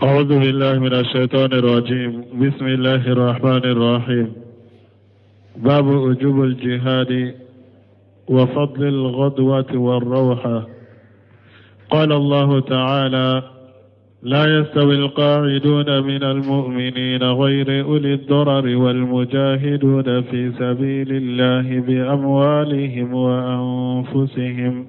أعوذ بالله من الشيطان الرجيم. بسم الله الرحمن الرحيم. باب وجوب الجهاد وفضل الغدوة والروحة. قال الله تعالى: لا يستوي القاعدون من المؤمنين غير أولي الضرر والمجاهدون في سبيل الله بأموالهم وأنفسهم.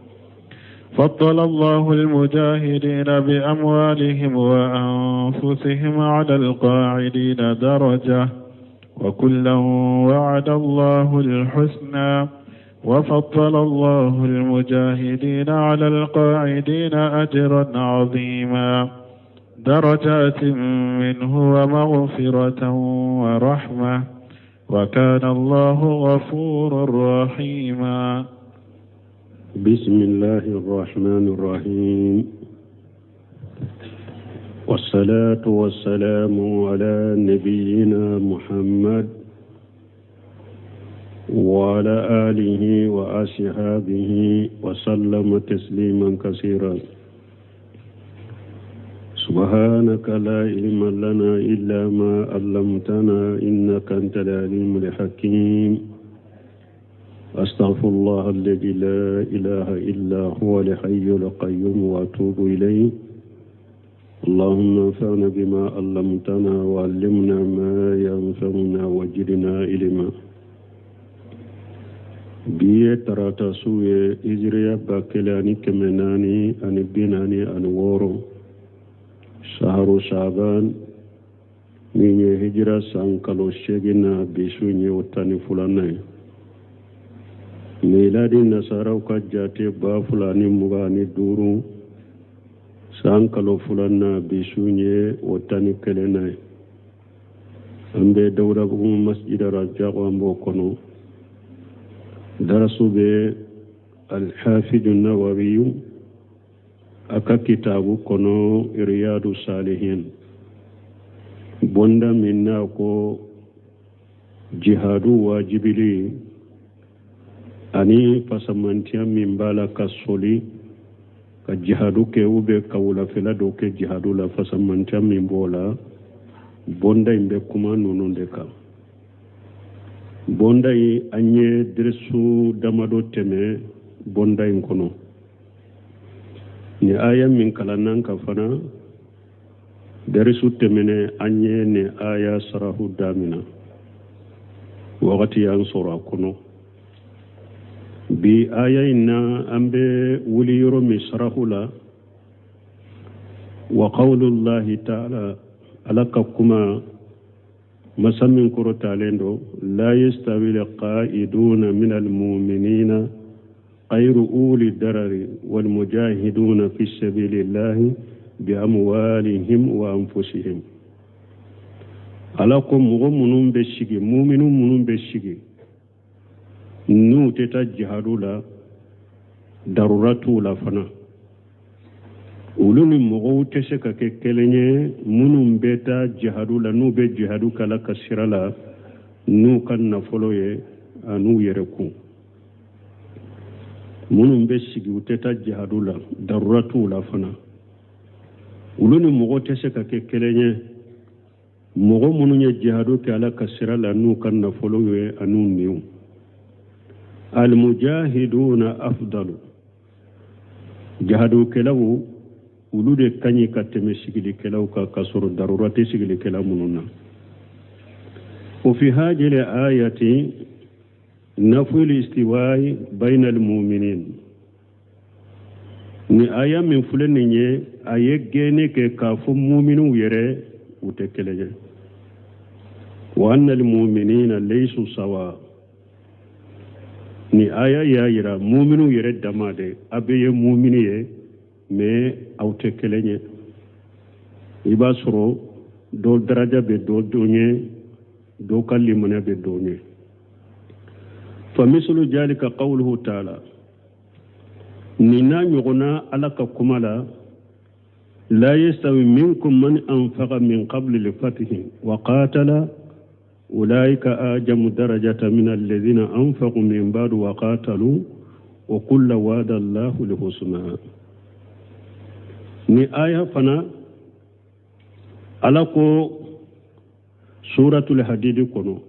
فضل الله المجاهدين بأموالهم وأنفسهم على القاعدين درجة، وكلا وعد الله الحسنى. وفضل الله المجاهدين على القاعدين أجرا عظيما، درجات منه ومغفرة ورحمة، وكان الله غفورا رحيما. بسم الله الرحمن الرحيم، والصلاة والسلام على نبينا محمد وعلى آله وأصحابه وسلم تسليما كثيرا. سبحانك لا علم لنا إلا ما علمتنا إنك أنت العليم الحكيم. أستغفر الله الذي لا إله إلا هو الحي القيوم وأتوب إليه. اللهم انفعنا بما علمتنا وعلمنا ما ينفعنا وزدنا علما. بيه تراتا سوية إجريا باكلاني كمناني أني بناني أنورو شهر شعبان من هجرة سانكالو شيغنا بيسوني وطاني فلاني. ميلادي نصارى كجاتي با فلاني مغاني دورو سانكالو فلانا بيسوني وطاني كليناي. أمبي دورا مسجد رجاق وامبو كنو درسوا بالحافظ النووي أكا كتاب كنو رياض الصالحين. بوندا مناكو جهاد واجبلي أني فسمانتيا من بالا كسولي كجهادو كيوبي كولا فلادو كجهادو لا فسمانتيا من بولا بوندا إمبي كما نونون دكا. Bondai anye dresu damado teme bondai kono ni aya min kalanan kafana dresu temene anye ne aya sarahu damina wakati yan sura kono bi aya inna ambe wuli yoro mi sarahula wa qawlullahi ta'ala alaka kuma مسمين كرو تاليندو لا يستوي القائدون من المؤمنين غير أولي الضرر والمجاهدون في سبيل الله بأموالهم وأنفسهم. alakum mogo munun be sigi mu'minu munun be sigi nu teta jihadu la daruratu la fana uluni mogo tese ka ke kelenye munun beta jihadu la nu be jihadu kala kasira la nu kan na folo ye anu yereku munun be sigi uteta jihadu la daruratu la fana uluni mogo tese ka ke kelenye mogo munun ye jihadu kala kasira la nu kan na folo ye anu niu al mujahiduna afdalu jihadu kelawu ulude kanyi kateme sigili kelaw ka kasoro darurati sigili kelaw mununa وفي هذه الآية نفي الاستواء بين المؤمنين ni aya min fulani nye aye gene ke kafu mu'minu yere utekeleje wa anna al mu'minina laysu sawa ni aya ya yira mu'minu yere damade abeye mu'mini ye me autekeleje ibasro do daraja be do donye do kalimuna be donye فمثل ذلك قوله تعالى نينا يغنى على كمالا لا يستوي منكم من أنفق من قبل الفتح وقاتل أولئك أعظم درجة من الذين أنفقوا من بعد وقاتلوا وكل وعد الله الحسنى ni aya fana alako suratul hadid kono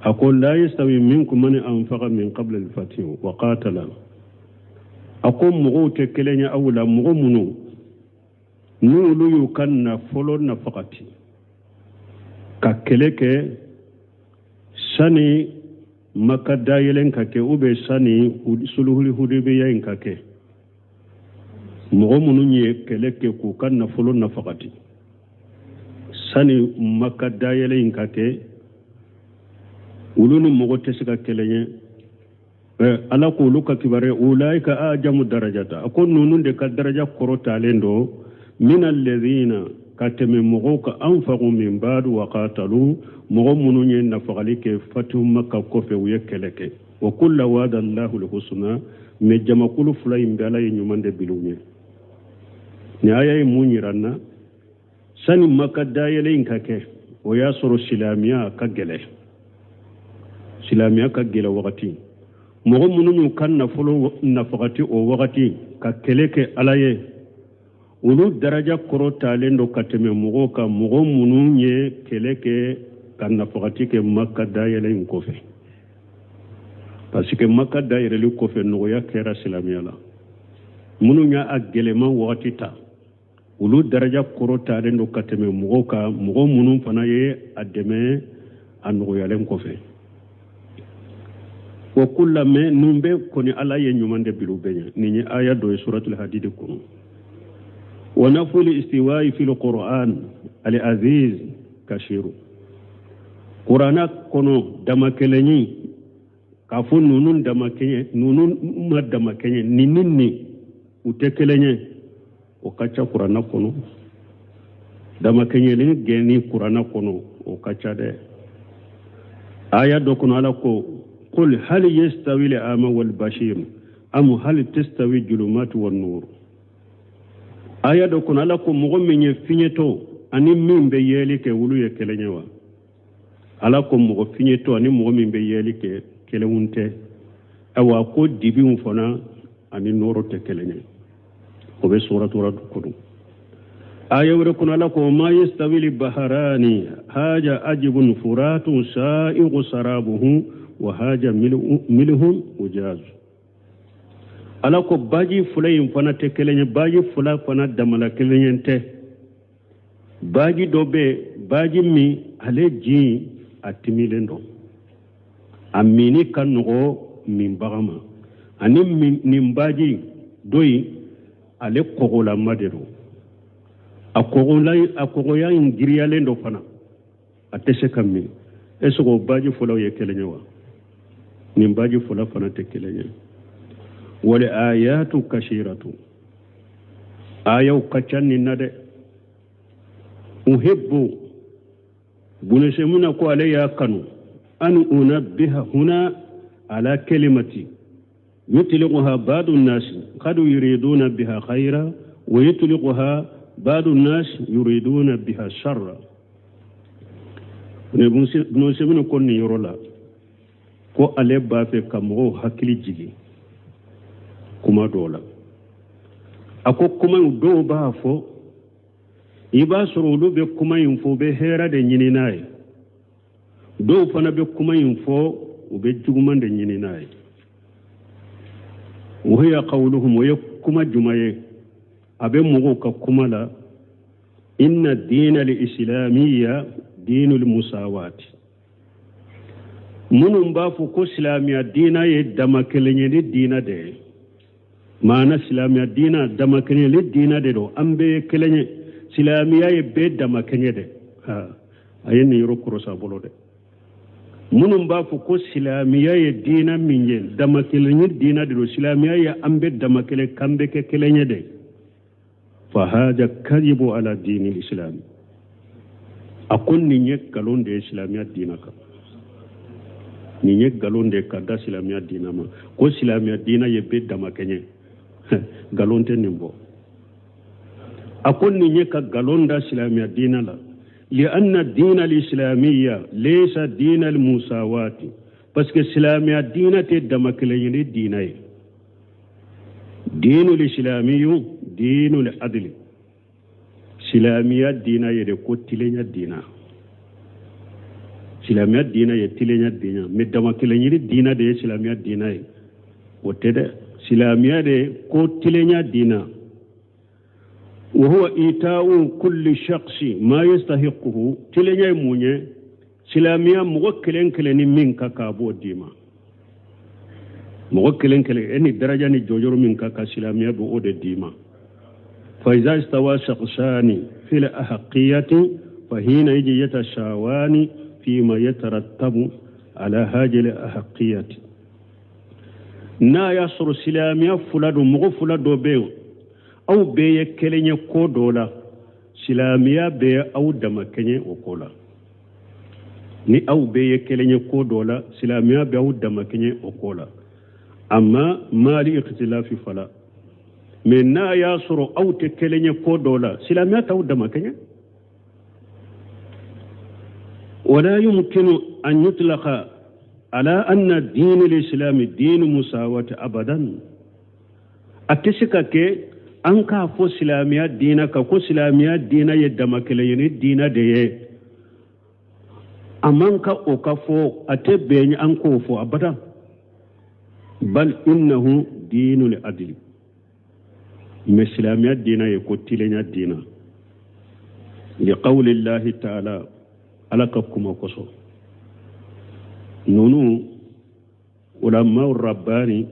ako la yastawi minkum man anfaqa min qabla al-fath wa qatala ako mugo te kelenya awla mugo munu nulu yukanna folo nafaqati ka keleke sani maka dayelen kake ube sani suluhuli hudibe yayin kake mugo munu nye keleke ku kanna folo nafaqati sani maka dayelen kake uluni mugo tesika kelenye ala ko luka kibare ulaika ajamu darajata akon nunun de ka daraja korota lendo min alladhina katame mugo ka anfaqu min ba'du wa qatalu mugo mununye nafaqalike fatu makka ko fe yekeleke wa kullu wa'ada Allahu al-husna me jamakulu fulay mbala nyumande bilunye ni ayay munyiranna sani makka dayele inkake o ya soro silamiya ka gele silamiya ka gele wakati mogo mununyu kan nafolo nafaqati o wakati ka keleke alaye ulu daraja koro talendo kateme mogo ka mogo mununye keleke kan nafaqati ke makka dayele inkofe parce que makka dayele kofe no ya kera silamiya la mununya agelema wakati ta ulu daraja koro talendo kateme mogo ka mogo munun fana ye ademe anogo yalen kofe wa kullame numbe koni ala ye nyumande bilubenya ni aya do suratul hadid ko wa naful istiwa'i fil qur'an al aziz kashiru qur'ana kono damakelenyi kafun nunun damakenye nunun madamakenye ninni utekelenye o kacha qur'ana kono damakenye le geni qur'ana kono o kacha de aya do kono ala ko قل هل يستوي الأعمى والبصير أم هل تستوي الظلمات والنور aya do kono ala ko mogo menye finyeto ani min be yeli ke wulu ye kelenyewa ala ko mogo finyeto ani mogo min be yeli ke kelewunte awa ko dibi un fona ani noro te kelenye ko be suratu rad kono aya wure kono ala ko ma yastawi li baharani haja ajibun furatun sa'iqu sarabuhu wa haja milhum ujaz ala ko baji fulayin fana te kelenye baji fula fana damala kelenyente baji dobe baji mi ale ji atimilendo amini kanugo min bagama ani min baji doyi ale kogola madero akogoya ingiriyalendo fana atese kammi esogo baji fula ye kelenyewa nimbaji fula fana te kelenye wale ayatu kashiratu ayaw kachanni nade uhibbu bunesemuna ko alayya kanu an unabbiha huna ala kalimati yutliquha ba'du an-nas qad yuriduna biha khayra wa yutliquha ba'du an-nas yuriduna biha sharra bunesemuna ko ni yorola ko ale ba fe kamo hakili jigi kuma dola ako kuma do ba fo iba soro do be kuma info be hera de nyini nayi do fana be kuma info ube juguman de nyini nayi wa hiya qawluhum wa yakuma jumaye abe mugo ka kuma la inna ad-dina al-islamiyya dinul musawati munun ba fu ko islamiya dina ye dama kelenye ni dina de mana islamiya dina dama kelenye ni dina de do ambe kelenye islamiya ye be dama kelenye de ha ayen yoro krosa bolo de munun ba fu ko islamiya ye dina minye dama kelenye dina de do islamiya ye ambe dama kele kambe ke kelenye de fa haja kadibu ala dini islam akon ni nyek kalon de islamiya dina ka ni nye galonde kada silamiya dina ma ko silamiya dina ye be dama kenye galonte nimbo akon ni nye ka galonda silamiya dina la li anna dina al-islamiyya laysa dina al-musawati parce que silamiya dina te dama kenye ni dina ye dinu al-islamiyyu dinu al-adl silamiya dina yede ko tilenya dina silamiya dina ye tilenya dina me dama kilenyiri dina de silamiya dina ye o tede silamiya de ko tilenya dina wa huwa ita'u kulli shakhsi ma yastahiquhu tilenya munye silamiya mugo kelen keleni min ka bo dima mugo kelen kelen eni daraja ni jojoro min ka silamiya do ode dima fa iza istawa shakhsani fil ahqiyati fa hina yaji yatashawani فيما يترتب على هذه الأحقية نا يصر سلاميا فلاد مغفلاد بيو أو بي كلين كودولا سلاميا بي أو دمكني وكولا ni أو بي كلين كودولا سلاميا بي أو دمكني وكولا أما مالي اختلاف فلا من نا يصر أو تكلين كودولا سلاميا أو دمكني ولا يمكن أن يطلق على أن الدين الإسلامي دين مساواة أبدا أكسك كي أنك فو سلامية دينك كو سلامية دين يدمك لين الدين دي أمانك أكفو أتبين أنكو فو أبدا بل إنه دين العدل مسلامية دين يكتلين الدين لقول الله تعالى alaka kuma koso nunu ulama rabbani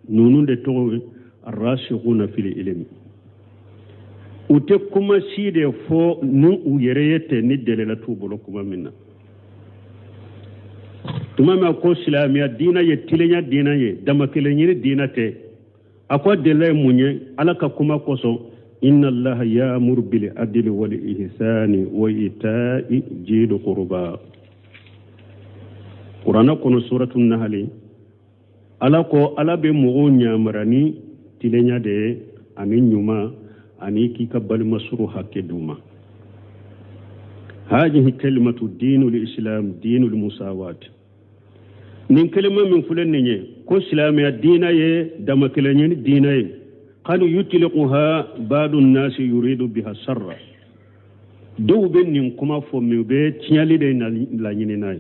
nunu de to arrasikhuna fil ilm ute kuma side fo nu uyereyete ni delela tubulo kuma minna tumama ko islamiya dina ye tilenya dina ye damakelenya dina te akwa dele munye alaka kuma koso إن الله يأمر بالعدل والإحسان وإيتاء ذي القربى قرآن كون سورة النحل ألا بمغنيا مراني تلنيا دي أني نيوما أني كي كبال مسروحة كدوما هذه كلمة الدين الإسلام دين المساواة من كلمة من فلان كو سلامي الدين دمكلني الدين قد يطلقها بعض الناس يريد بها الشر دو بين كما فمي بي تيالي دي لا نيني ناي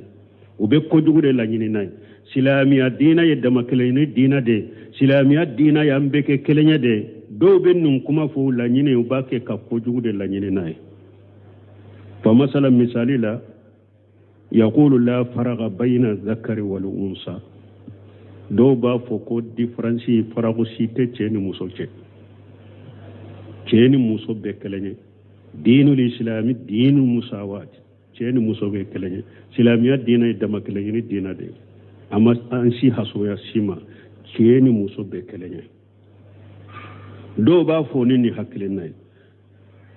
وبي كوجو دي لا نيني ناي سلامي الدين يدما كليني دينا دي سلامي الدين يامبك كليني دي دو بين كما فو لا نيني وباكي كا كوجو دي لا نيني ناي فمثلا مثالي لا يقول لا فرق بين الذكر والانثى do ba foko difference farago site cheni muso cheni muso be kelanye dinul islami dinul musawat cheni muso be kelanye islamiya dina dama kelanye dina de amma ansi hasoya sima cheni muso be kelanye do ba fo ni hakilin nay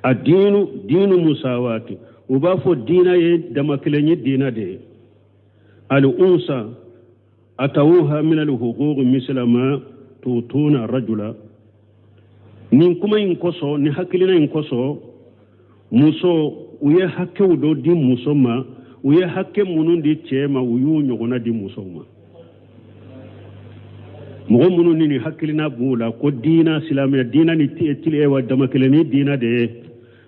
adinu dinu musawati uba fo dina ye dama kelanye dina de al unsa أتوها من الحقوق مثل ما توتون الرجل نكما ينكسو نحكينا ينكسو موسو ويه حكي ودو دي موسو ما ويه حكي منون دي تيما ويو نيغونا دي موسو ما مغو منون ني حكينا بولا كو دينا سلامي دينا ني تيلي ودمكلني دينا دي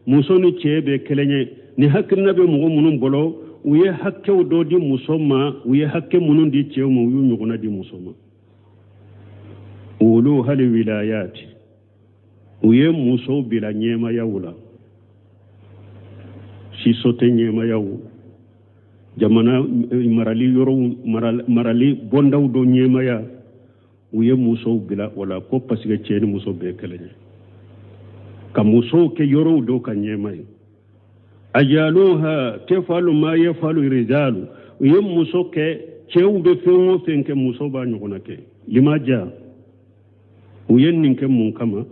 موسو ني تيبه كلني ني حكينا بي مغو منون بولو uye hakke do di musoma uye hakke munun di chewmo uyu nyuguna di musoma ulu hali wilayati uye muso bila nyema yawula si sote nyema yawu jamana marali yoro marali bondaw do nyema ya uye muso bila wala ko pasige cheni muso be kelenya ka muso ke yoro do ka nyema أجالوها تفعل ما يفعل الرجال ويمسوك تشو بفيو فينك مسوبا نغنك لما جاء وينك منكما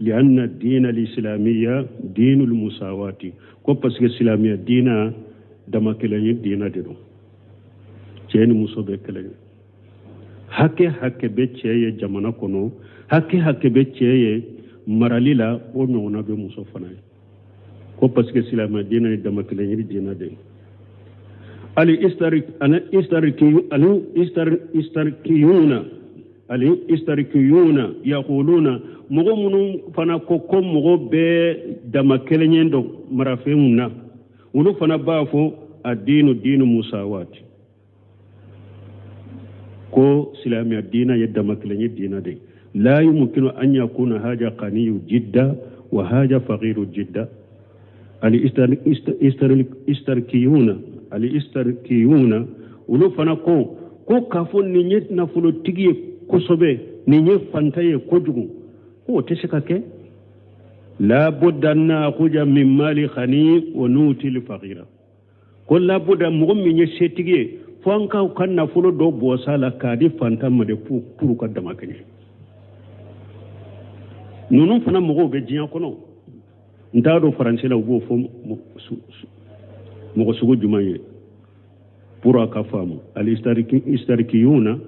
لأن الدين الإسلامية دين المساواة كوبس الإسلامية دين دمكلين دين دينو تشين مسوبا كلين hake beceye jamana kono hake beceye maralila o nona be muso fanay ko parce que silama dina ni dama kala ni dina de ali istarikiyuna yaquluna mugo munun fana ko ko mugo be dama kelenyen do marafemu na ulu fana bafo adinu dinu musawati ko silamiya dina yadda makilanyi dina dai la yumkinu an yakuna haja qaniyu jidda wa haja faqiru jidda istarkiyuna ulu fana ko kafon ni nyet na fulo tigi kosobe ni nye fantaye kojugu ko tesika ke la budda an nakhruja min mali khani wa nuti li faqira ko la budda mo mi nye setigi fanka kan na fulo do bosala kadi fantam de pour ka dama kene nunu fana mo be jiyan kono ndado français la wo fo mo sugo jumaye pour aka famu al istarikiyuna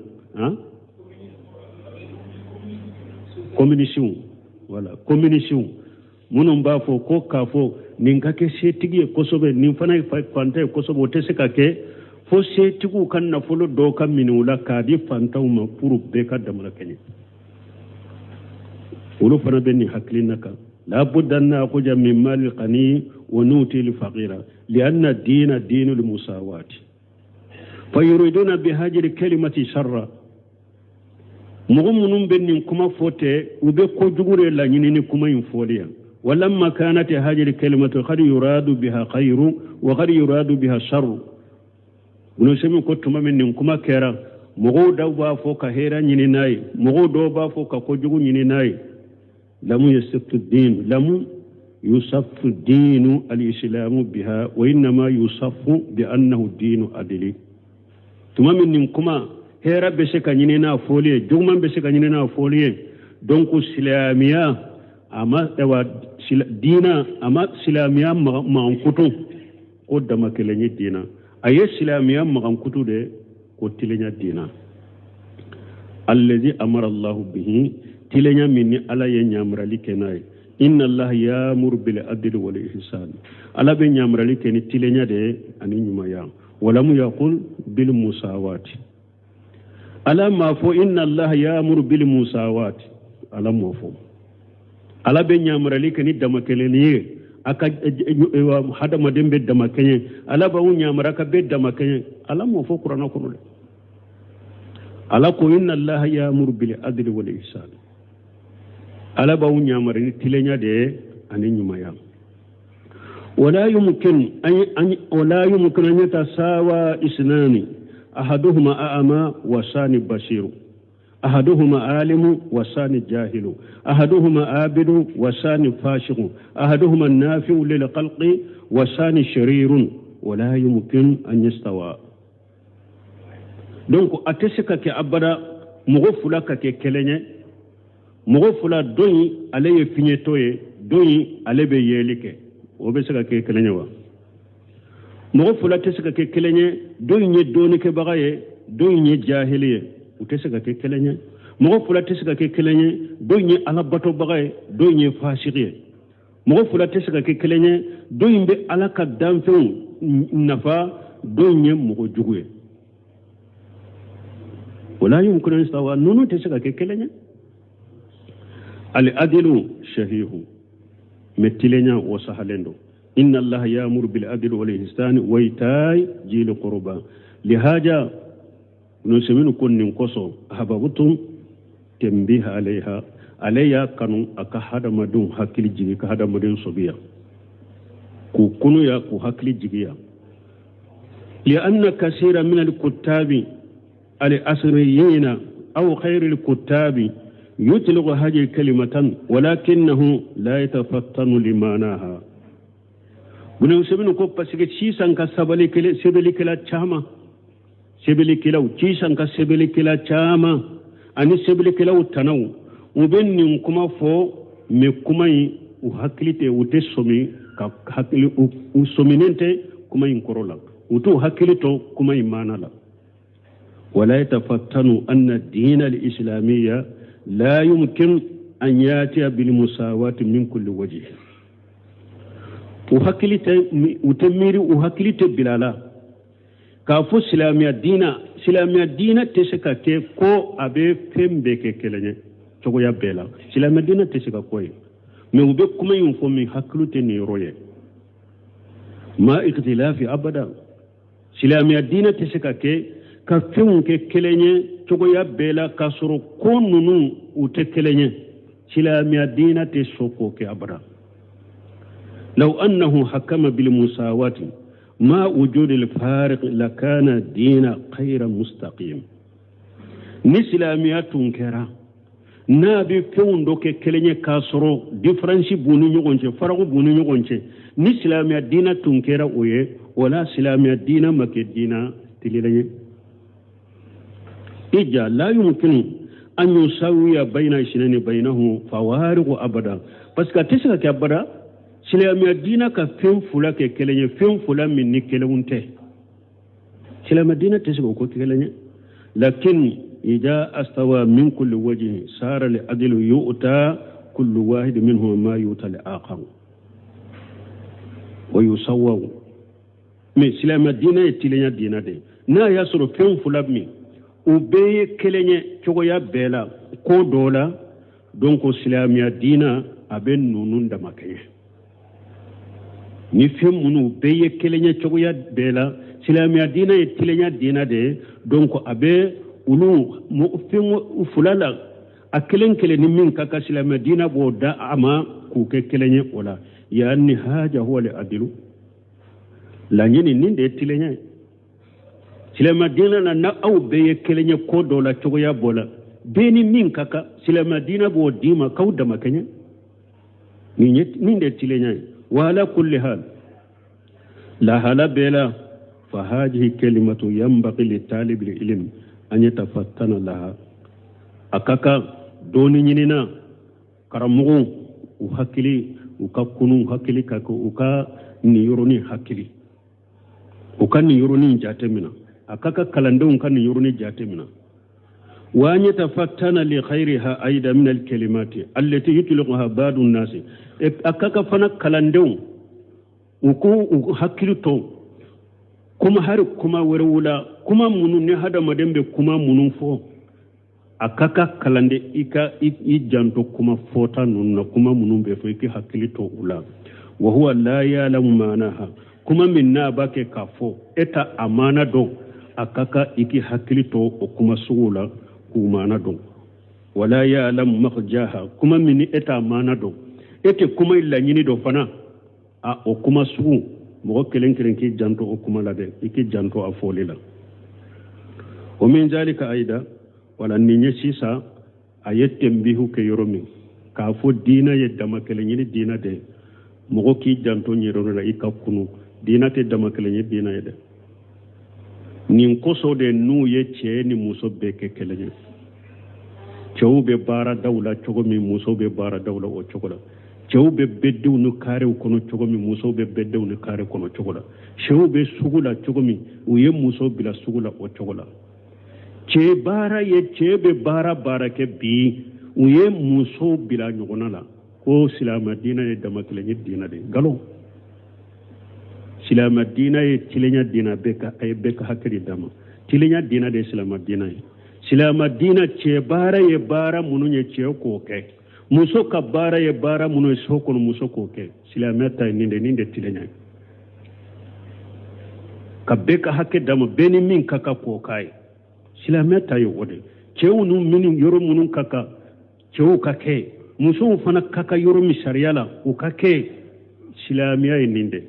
communication voilà communication munum ba fo ko ka fo ninga ke setigi kosobe nin fana fanta kosobe tese ka ke fo setigu kan na folo do kan minula kadi fanta ma pour be ka damala kene wolo fana benni haklinaka la budda an naquja min mal qani wa nuti lil faqira lianna ad-din dinul musawati fayuriduna bihajri kalimati sharra mugumunum benni kuma fote ube ko jugure la nyini kuma infoliya ولما كانت هذه الكلمة قد يراد بها خير وقد يراد بها شر ونسمي كتما من كما كرا مغو دوبا فوق هيرا نيناي مغو دوبا فوق كوجو نيناي لم يصف الدين لم يصف الدين الإسلام بها وإنما يصف بأنه الدين عدل ثم من كما هيرا بسكا نينا فوليه جوما بسكا نينا فوليه دونك سلاميا أما دينا أما سلاميا مغنكتو قدما كلني دينا أي سلاميا مغنكتو ده قتلني دينا الذي أمر الله به تلني مني على ينامر لكناي إن الله يأمر بالعدل والإحسان على بنيامر لكني تلني ده أني نمايا ولم يقل بالمساواة على ما فو إن الله يأمر بالمساواة على ما فو ala be nyamrali kani damakeleni aka hada madembe damakenye ala ba nyamra ka be damakenye ala mo fo qur'ana ko le ala ko inna allaha ya'muru bil adli wal ihsan ala ba nyamrani tilenya de ani nyumaya wala yumkin an yatasawa isnani ahaduhuma a'ama wa sani basiru أحدهما عالم وثاني جاهل أحدهما عابد وثاني فاسق أحدهما النافع للخلق وثاني شرير ولا يمكن أن يستوى donc ateseka ke abada mogo fula ka ke kelenye mogo fula doyi ale ye finyetoye doyi ale be yelike o be seka ke kelenye wa mogo fula teseka ke kelenye doyi nye doni ke bagaye doyi nye jahiliye uteseka ke kelenye mogo fula teseka ke kelenye doyi ala bato bagaye doyi fasiriye mogo fula teseka ke kelenye doyi be ala ka danfew nafa doyi mogo juguye wala yumkinu an yastawa nunu teseka ke kelenye al adilu shahihu metilenya wa sahalendo inna allaha ya'muru bil adli wal ihsani wa ita'i jil qurba lihaja nuseminu kunnin koso hababutum tambiha alayya kanu aka hadamadun hakili jigi ka hadamadun sobiya ku kunu ya ku hakili jigiya li anna kaseera min al kuttabi al asriyina aw khayr al kuttabi يطلق هذه الكلمة ولكنه لا يتفطن لمعناها بنو سبنو كو باسكي شيسان كا سبلي كلا تشاما سبلي كلاو شيسان كا سبلي كلا تشاما اني سبلي كلاو تنو وبن كما فو مكماي وحكليته وتسومي كا حكلي وسومينته كما ينكرولا وتو حكليتو كما يمانالا ولا يتفطن ان الدين الاسلاميه لا يمكن أن يأتي بالمساواة من كل وجه وتميري وهكلت بلالا كافو سلامي الدين تسكا كو أبي فم بك كلني تقول يا بلا سلامي الدين تسكا كوي mais ube kuma yin fo min hakkilute ni roye ma ikhtilafi abada silamiya dina te se ka ke ka fenw ke kelenye cogoya bela ka soro ko nunu ute kelenye silamiya dina te soko ke abada law annahu hakama bil musawati ma wujud al fariq lakana dina khayra mustaqim ni silamiya tunkera na bi fewndo ke kelenye ka soro difference bunu nyogonche farago bunu nyogonche ni silamiya dina tunkera oye wala silamiya dina make dina tililenye ija la yumkinu an yusawiya bayna isnani baynahu fawariqu abada parce que tisaka ke abada silamiya dina ka fen fula ke kelenye fen fula min ni kelewunte silamiya dina tisaka ko kelenye lakin ida astawa min kulli wajhi sara li adlu yu'ta kullu wahid minhum ma yu'ta li akhar wa yusawwa mais silamiya dina e tilenya dina de na yasoro fen fula min ubeye kelenye cogoya bela ko dola donc silamiya dina abe nunun da makanye ni fem munu ubeye kelenye cogoya bela silamiya dina e tilenya dina de donc abe ulu mo fem fulala a kelen ni min kaka silamiya dina bo da ama ku ke kelenye wala ya ni haja huwa li adilu la nyini ninde tilenya silama dina na aw beye kelenye ko dola cogoya bola beni min kaka silama dina bo dima kawda makanya ni de tilenya wala kulli hal la hala bela fa hadhihi kalimatu yanbaghi li talib al ilm an yatafattana laha akaka doni nyinina karamugo u hakili u kakunu hakili kako uka ni yoroni hakili uka ni yoroni jatemina akaka kalandon kan yurni jatemina wa an yatafattana li khairiha aida min al kalimati allati yutliquha ba'du an-nas akaka fana kalandon uku hakilito kuma har kuma werwula kuma munun ne hada madembe kuma munun fo akaka kalande ika i janto kuma fota nunna kuma munun be fo iki hakilito ula wa huwa la ya'lamu manaha kuma minna bake kafo eta amana do akaka iki hakilito o kuma sugula kumana don wala ya'lam makhjaha kuma mini eta mana don ete kuma illa nyini do fana a o kuma sugu mo kelen ki janto o kuma la de iki janto a folila o min zalika aida wala ninye sisa ayette mbihu ke yoromi ka fo dina yedda makelen nyini dina de mo ki janto nyiro la ikakunu dina te dama kelen dina yedda nin koso de nu ye ce ni muso be ke kelenye cew be bara dawla cogo mi muso be bara dawla o cogo la cew be beddew no kare kono cogo mi muso be beddew no kare kono cogo la cew be sugula cogo mi o ye muso bila sugula o cogo la ce bara ye ce be bara ke bi o ye muso bila nyogona la ko silama dina ye dama kelenye dina de galo silama dina ye tilenya dina beka ay beka hakri dama tilenya dina de silama dina ye silama dina che bara ye bara munu nye che ko ke muso ka bara ye bara munu so ko muso ko ke silama ta ninde tilenya ka beka hakke dama beni min kaka ko kai silama ta ye wode che unu min yoro munu kaka che o kake muso fana kaka yoro mi shariala o kake silamiya ye ninde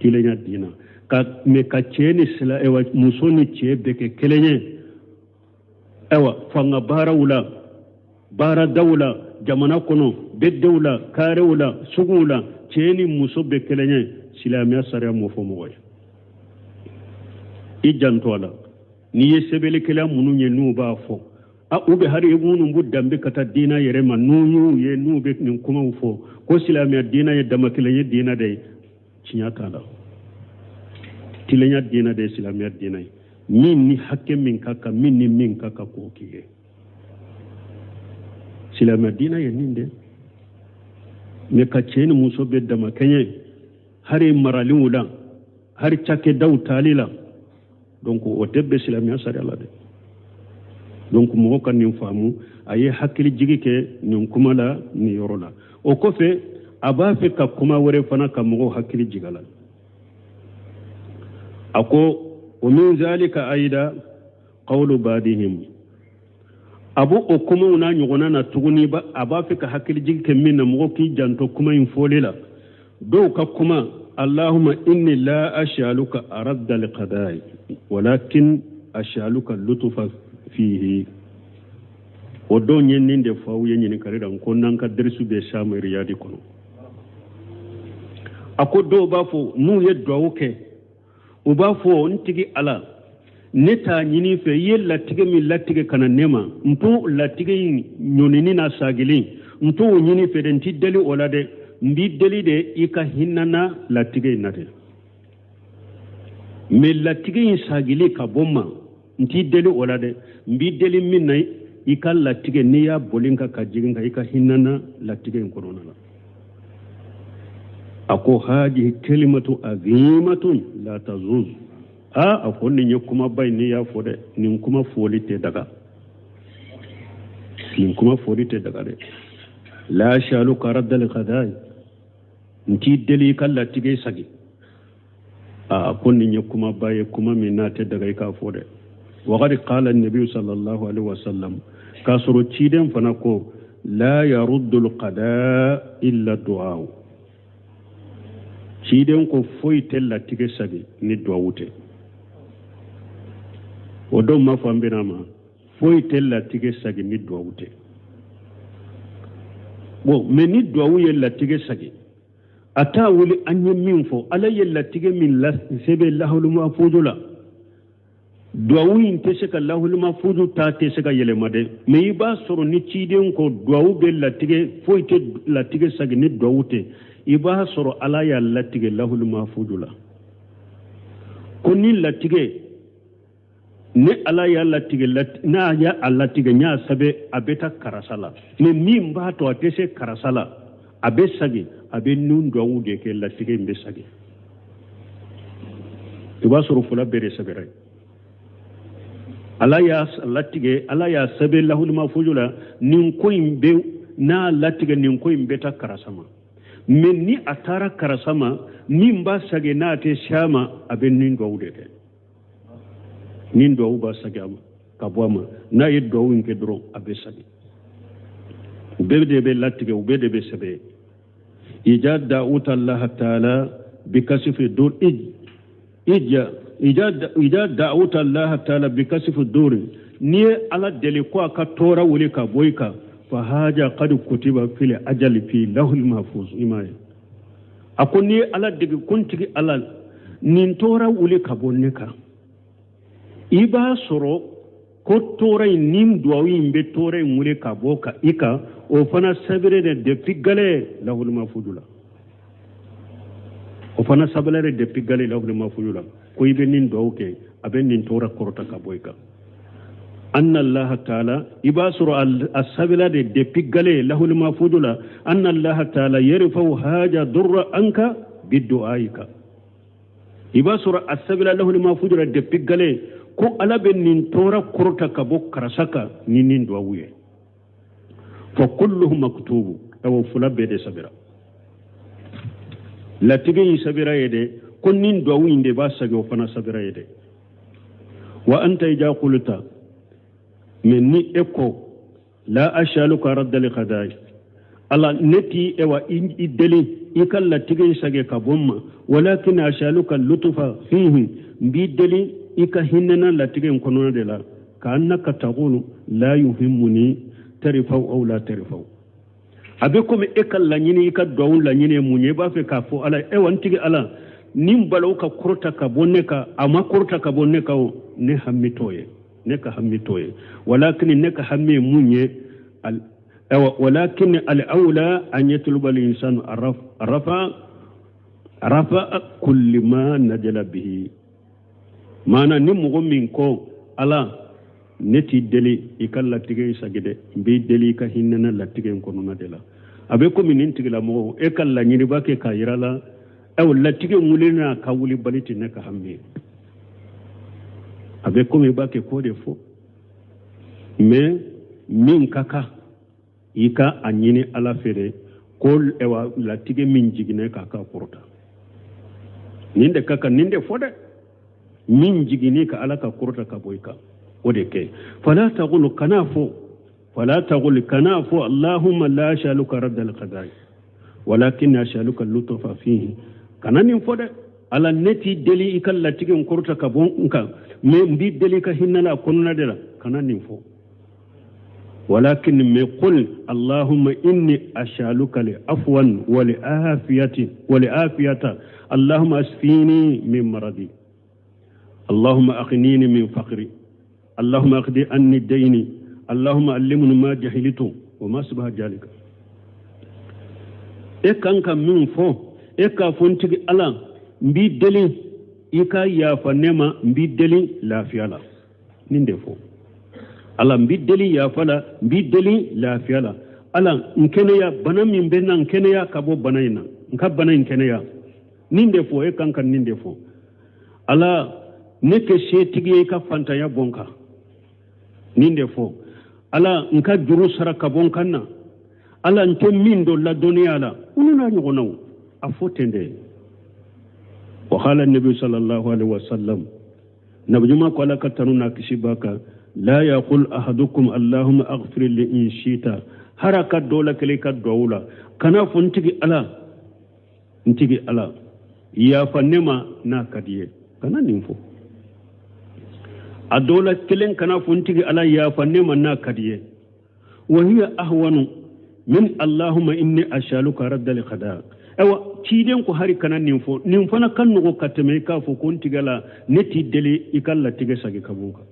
tilenya dina ka me ka cheni sila ewa musoni che beke kelenye ewa fanga bara wula bara dawla jamana kono beddewla karewla sugula cheni muso be kelenye silamiya sare mo fo mo ijantola ni yesebele kala munu nye nu ba fo a ube har yegunu buddambe kata dina yere ma nu ye nu be nin kuma fo ko silamiya dina ye dama kelenye dina dai cinyata la tilenya dina de silamiya dina min ni hakke min kaka min ni min kaka ko kiye silamiya dina ye ninde me ka ceni muso be dama kenye hari maralin wula hari chake daw talila donc o debbe silamiya sari ala de donc mo kan ni famu a ye hakkili jigi kɛ nin kuma la nin yɔrɔ la o kɔfɛ a b'a fɛ ka kuma wɛrɛ fana ka mɔgɔw hakkili jiga la a ko wa min zalika ayda qawlu badihim a b'o o kumaw n'a ɲɔgɔnna na tuguni a b'a fɛ ka hakkili jigi kɛ min na mɔgɔ k'i janto kuma in fɔli la dɔw ka kuma allahumma inni la as'aluka aradda liqada'i walakin as'aluka lutufa fihi o dɔw ye nin de fɔ aw ye ɲininkali la ko n'an ka darisu bɛ Samu Riyadi kɔnɔ a ko dɔw b'a fɔ n'u ye duwawu kɛ u b'a fɔ n tigi Ala ne t'a ɲini fɛ i ye latigɛ min latigɛ ka na ne ma n t'o latigɛ in ɲɔnini na sagelen n t'o ɲini fɛ dɛ n t'i deli o la dɛ n b'i deli de i ka hinana latigɛ in na dɛ mais latigɛ in sagelen ka bɔ n ma n t'i deli o la dɛ n b'i deli min na i ka latigɛ n'i y'a bɔlen ka jigin kan i ka hinana latigɛ in kɔnɔna la a ko hadihi kalimatu azimatun la tazuz a ko nin ye kumaba in n'i y'a fɔ dɛ nin kuma fɔli tɛ daga nin kuma fɔli tɛ daga dɛ la as'aluka radda liqada'i n t'i deli i ka latigɛ sagi a ko nin ye kumaba ye kuma min n'a tɛ daga i k'a fɔ dɛ waqad qala an-nabi sallallahu alaihi wasallam k'a sɔrɔ ciden fana ko la yaruddu al-qada illa du'a ciden ko foyi tɛ latigɛ sagi ni duwawu tɛ o dɔw ma fɔ an bɛna ma foyi tɛ latigɛ sagi ni duwawu tɛ bon mais ni duwawu ye latigɛ sagi a t'a wuli an ye min fɔ ala ye latigɛ min sɛbɛn lahul mahfuz la duwawu in tɛ se ka lahul mahfuz ta tɛ se ka yɛlɛma dɛ mais i b'a sɔrɔ ni ciden ko duwawu bɛ latigɛ foyi tɛ latigɛ sagi ni duwawu tɛ i b'a sɔrɔ ala y'a latigɛ lahul mahfuz la ko ni latigɛ ni ala y'a latigɛ n'a y'a latigɛ n y'a sɛbɛn a bɛ taa karasa la mais min b'a to a tɛ se karasa la a bɛ sagi a bɛ nun duwawu de kɛ latigɛ in bɛ sagi i b'a sɔrɔ fula bɛɛ de sɛbɛnna ala y'a latigɛ ala y'a sɛbɛn lahul mahfuz la nin ko in bɛ n'a latigɛ nin ko in bɛ taa karasa ma mais ni a taara karasa ma min b'a sagi n'a tɛ s'a ma a bɛ nin duwawu de kɛ nin duwawu b'a sagi a ma ka bɔ a ma n'a ye duwawu in kɛ dɔrɔn a bɛ sagi u bɛɛ de bɛ latigɛ u bɛɛ de bɛ sɛbɛn ija da'uta Allah ta'ala bikasfi dur ija da'uta Allah ta'ala bikasfi dur ni ala deli ko aka tora wuli ka boyka fa haja qad kutiba fil ajali fi lahul mahfuz imaya akon ni ala degi kuntigi ala nin tora wuli ka bonneka iba soro ko tora nin duwawi be tora wuli ka boka ika o fana sabire de pigale lahul mahfuz la o fana sabire de pigale lahul mahfuz la ko ibe nin duwawke aben nin tora korota ka boyka أن الله تعالى يباسر السبيل دي بيغالي له المفوض لا أن الله تعالى يرفع حاجة ضر عنك بدعائك يباسر السبيل له المفوض دي بيغالي كو ألا بنين تورا كورتا كبو كرساكا نينين دواوية فكله مكتوب أو فلا بيدي سبيرا لا تيجي سبيرا يدي كن نين دواوين دي باسا وفنا سبيرا يدي وأنت إذا قلت من ني اكو لا اشالك رد لقضاء الله نتي اوا ادلي يكلا تيجي ساجي كبوما ولكن اشالك اللطف فيه بيدلي يكهننا لا تيجي كوننا دلا كانك تقول لا يهمني ترفو او لا ترفو abekom ekal la nyini ka dawun la nyini munye ba fe ka fo ala e wan tigi ala nim balaw ka kurta ka bonneka ama kurta ka bonneka ne hammitoye نك همي توي ولكن نك همي مونيه ولكن الأولى أن يطلب الإنسان رفع كل ما نزل به ما نمو منكو على نتي دلي يكال لاتيجي سجده بي دلي كهيننا لاتيجي كونونا دلا أبيكم من إنتي لا مو إكال لا نيرباك كايرالا أو لاتيجي مولينا كاولي باليتي نك همي avec comme il va que quoi de faux mais min kaka ika anyini ala fere ko ewa latige min jigine kaka kurta ninde kaka ninde fode min jigini ka ala ka kurta ka boyka ode ke fala taqulu kanafu allahumma la ashaluka raddal qada'i walakin ashaluka lutfa fihi kananin fode ala neti deli ikal latige kurta ka bonka me mbi deli ka hinnala konna dela kananin fo ولكن من قل اللهم إني أسألك لعفوا ولعافية اللهم أسفيني من مرضي اللهم أغنيني من فقري اللهم أقضي عني ديني اللهم علمني ما جهلت وما سبه ذلك إكانك من فو إكا فونتك ألا مبيدلي إكا يا فنما مبيدلي لا فيالا نندفو ala mbiddeli ya fala mbiddeli lafiyala ala nkene ya bana min benna nkene ya kabo bana ina nka bana nkene ya ninde fo e kankan ninde fo ala neke shetigi ka fanta ya bonka ninde fo ala nka juru sara ka bonkanna ala nte min do la duniya la ununa nyogonaw afotende wa qala an-nabi sallallahu alaihi wasallam nabiyuma ko ala katanuna kishibaka لا يقول أحدكم اللهم أغفر لي إن شئت حركة دولة كليك الدولة كنا فنتجي ألا يا فنما ناكديه كنا ننفو الدولة كلين كنا فنتجي ألا يا فنما ناكديه وهي أهون من اللهم إني أشالك رد الخداع أو تيدين كو هاري كنا ننفو كان نغو كتميكا فكون تجلا نتي دلي إكالا تيجي ساقي كبوكا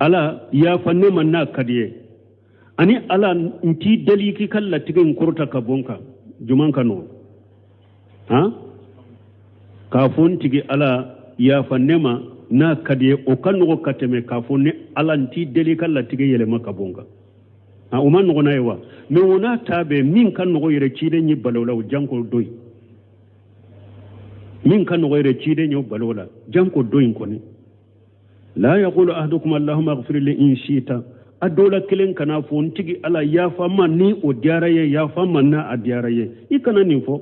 ala ya fanne man na kadiye ani ala nti daliki kala tigin kurta ka bonka juman kano ha ka fon tigi ala ya fanne ma na kadiye o kan go kateme ka fonne ala nti daliki kala tigin yele maka bonka ha o man go na yewa me wona tabe min kan go yere cide ni balawla janko doy min kan go yere cide ni balawla janko doy ko ni لا يقول أحدكم اللهم اغفر لي إن شئت أدولا كلين كنا فون تيجي على يا فما ني ودياري يا فما نا أدياري إكنا نيفو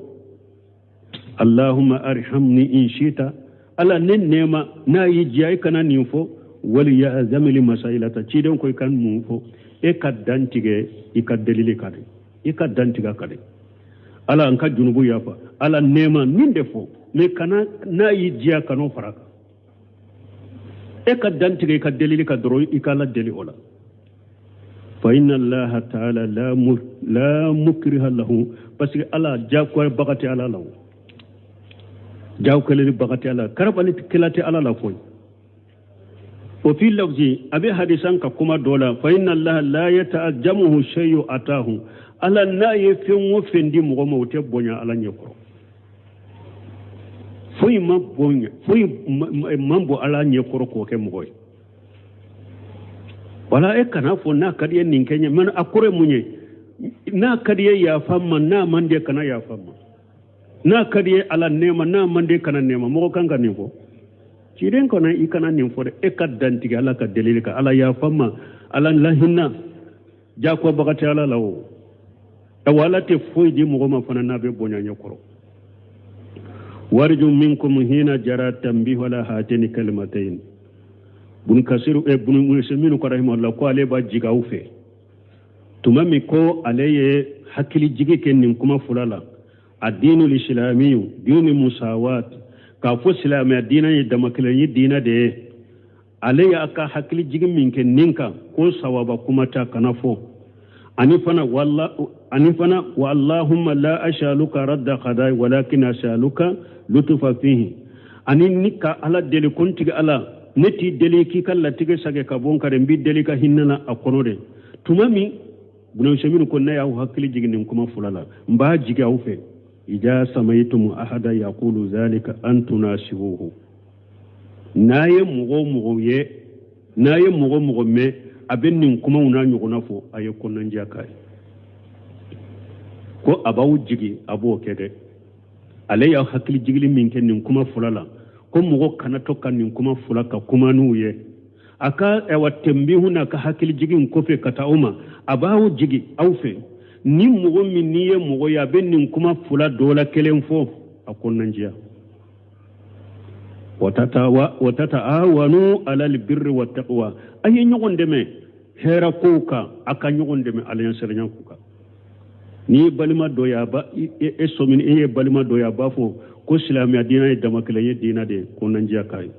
اللهم أرحمني إن شئت على ننما نا يجي كنا نيفو ولي أزم لي مسائل تشيدون كوي كان موفو إكدان تيجي إكدليل كاري إكدان تيجا كاري على أنك جنوبو يافا على نما نندفو مكنا نا يجي كانوا فراكا إكدان تيجي كدليل كدروي إكالا دليل ولا فإن الله تعالى لا مكره له بس الله جاكوا بغتي على له جاكوا اللي بغتي على كرب اللي كلاتي على لا فوي وفي اللفظ أبي حديثان كما دولا فإن الله لا يتأجمه شيء أتاه على لا يفهم وفندي مغموت بنيا على نيكرو فوي ما بنيا فوي مامبو على نيكرو كوكي مغوي wala e kana fo na kadiye nin kenya man akure munye na kadiye ya famma na mande kana ya famma na kadiye ala nema na mande kana nema mo kanga ni fo ciden ko na ikana nin fo e kaddanti ala ka delilika ala ya famma ala lahinna ja ko bagati ala lawo e wala te foydi mo ma fana na be bonya nyokoro warju minkum hina jara tambih wala hatini kalimatayn bun kasiru e bun museminu ko rahimahullah ko ale ba jiga ufe tumami ko aleye hakili jige kenin kuma fulala ad-dinu al-islami dinu musawat ka fo islam adina da makalani dina de aleye aka hakili jige min keninka ko sawaba kuma ta kanafo anifana wa allahumma la ashaluka radda qada'i walakin ashaluka lutfa fihi aninnika ala dele kuntiga ala neti deliki kala tige sage ka bonkare mbi delika hinnana akonode tumami buno sheminu ko na yahu hakili jiginin kuma fulala mba jiga ufe ija samaytum ahada yaqulu zalika antunasibuhu naye mugo me abennin kuma una nyugona fo ayeko nanja kai ko abawu jigi abo kede alaya hakili jigili min kenin kuma fulala ko mugo kana to kanin kuma fulaka kuma nuye aka ewa tembihuna ka hakil jigin kofe kata uma abawo jigi awfe ni mugo min niye mugo ya bennin kuma fula dola kelen fo akunnan jiya watata'awanu alal birri wattaqwa ayi nyogon deme hera koka aka nyogon deme alayan sernya kuka ni balima doya ba e somin e balima doya ba fo ko islamiya dina da makalaye dina de kunnan jiya kai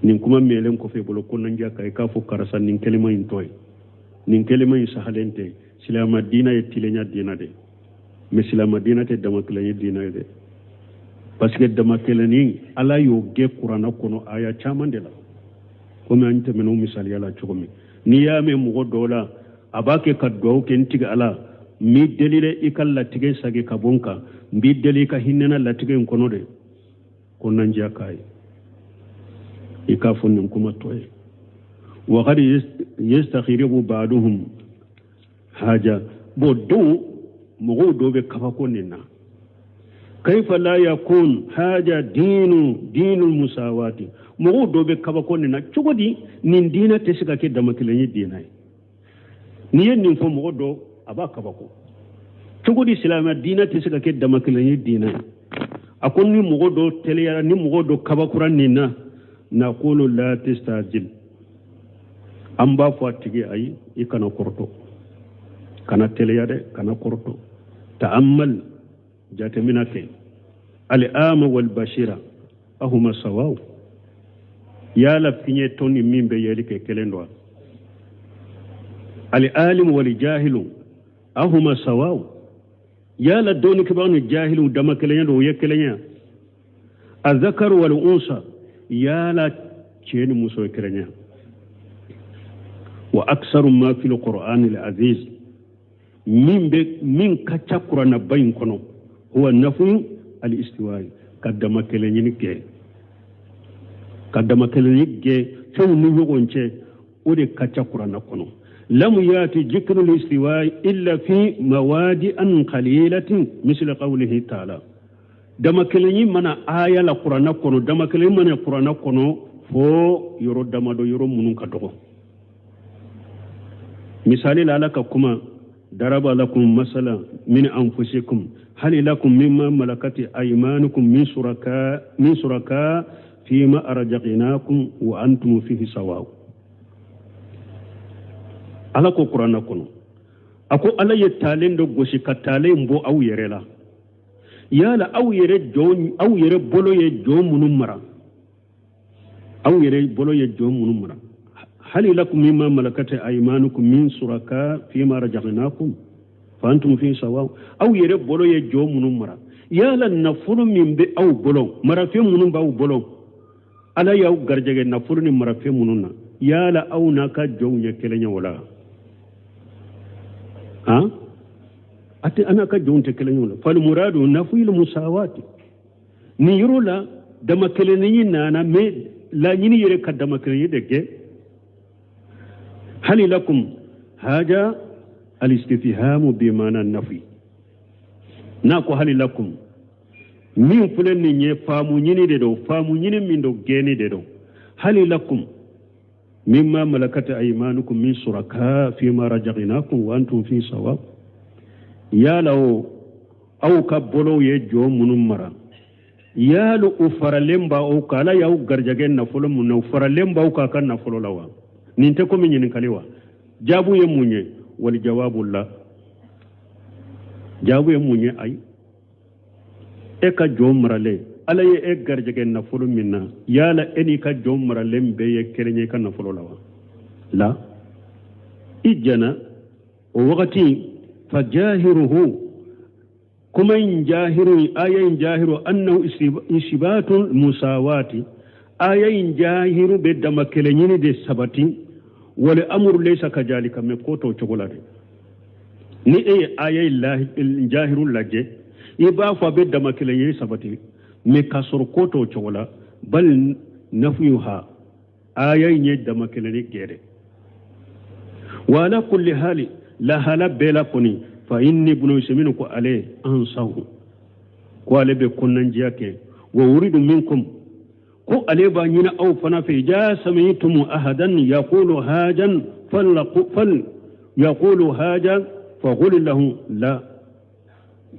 nin kuma melen ko fe bolo kunnan jiya kai ka fo karasan nin kelima in toy nin kelima in sahalente islamiya dina e tilenya dina de me islamiya dina te da makalaye dina de parce que dama keleni ala yo ge qur'ana kono aya chaman de la ko me ante meno misali ala chogomi ni ya me mugo dola abake kaddo ken tiga ala mi delile ikal latige sage kabonka mbi deli ka hinena latige kono de ko nanja kai ikafun kuma toy wa qad yastakhiru ba'duhum haja bodu mugo dobe kafa ko nina كيف لا يكون حاجة دين المساواة مغو دوبي كباكوني نا چوغدي نين دينا تسيكا كي دمكلني ديناي نين نين فو مغو دو أبا كباكو چوغدي سلامة دينا تسيكا كي دمكلني ديناي أكون نين مغو دو تليارا نين مغو دو كباكورا نينا نقول لا تستعجل أمبا فاتيجي أي إكنا كورتو كنا تليارا كنا كورتو تأمل جاتمنا كي الآم والبشيرة أهما سواو يا لفيني توني مين بيالك كلندوا العالم والجاهل أهما سواو يا لدوني كبان الجاهل دم كلندوا ويا كلنيا الذكر والأنثى يا لا تشين مسوي كلنيا وأكثر ما في القرآن العزيز من كتشكر نبين كنو هو النفي الاستواء قدم كلنيك شو نيغونچه ودي كاتشا قران كونو لم ياتي ذكر الاستواء الا في موادع قليله مثل قوله تعالى دم كلني منا آية القران كونو دم كلني منا القران كونو فو يرو دمادو يرو منون كدو مثالي لالك كما ضرب لكم مثلا من انفسكم هل لكم مما ملكت أيمانكم من شركاء فيما أرزقناكم وأنتم فيه سواء على القرآن كنو أكو على يتالين دو غوشي كتالين بو أو يرلا يالا أو يري جون أو يري بولو يجون منمرا أو يري بولو يجون منمرا هل لكم مما ملكت أيمانكم من شركاء فيما أرزقناكم فأنتم فيه سواء أو يرب بولو يجو منو مرا يالا نفر من بي أو بولو مرا في منو باو بولو ألا ياو غرجة نفر من مرا في منو يالا أو ناكا جو نكلين ولا ها أتي أنا كجو نكلين ولا فالمراد نفي المساواة نيرو لا دما كليني نانا مي لا يني يرك دما كليني دكي هل لكم هذا الاستفهام بمعنى النفي ناكو هل لكم من فلن ني فامو ني دو فامو ني من دو جيني دو هل لكم مما ملكت ايمانكم من شركاء فيما رزقناكم وانتم في سواء يا لو او كبلو يجو منمرا يا لو فرلمبا او كلا يا غرجاген نفلو من فرلمبا او كان نفلو لوا نينتكو من نكليوا جابو يموني والجواب لا جابو يموني اي eka jomrale ala ye e garjege nafulu minna yala eni ka jomrale mbe ye kerenye ka nafulu lawa la ijana wakati fajahiruhu kuma in jahiru ayayin jahiru annahu isibatun musawati ayayin jahiru be dama kelenyini de sabati wala amru laysa kajalika me koto chokolate ni e ayayin jahiru laje iba fa be dama kelenyini sabati me kasor koto chokola bal nafyuha ayayin dama kelenyini gere wala kulli hali la hala bela koni fa inni ibn usaymin ko ale ansahu ko ale be kunnan jiyake wa uridu minkum ko aleba nyina aw fana fi ja sami'tum ahadan yaqulu hajan fal yaqulu hajan فقل له لا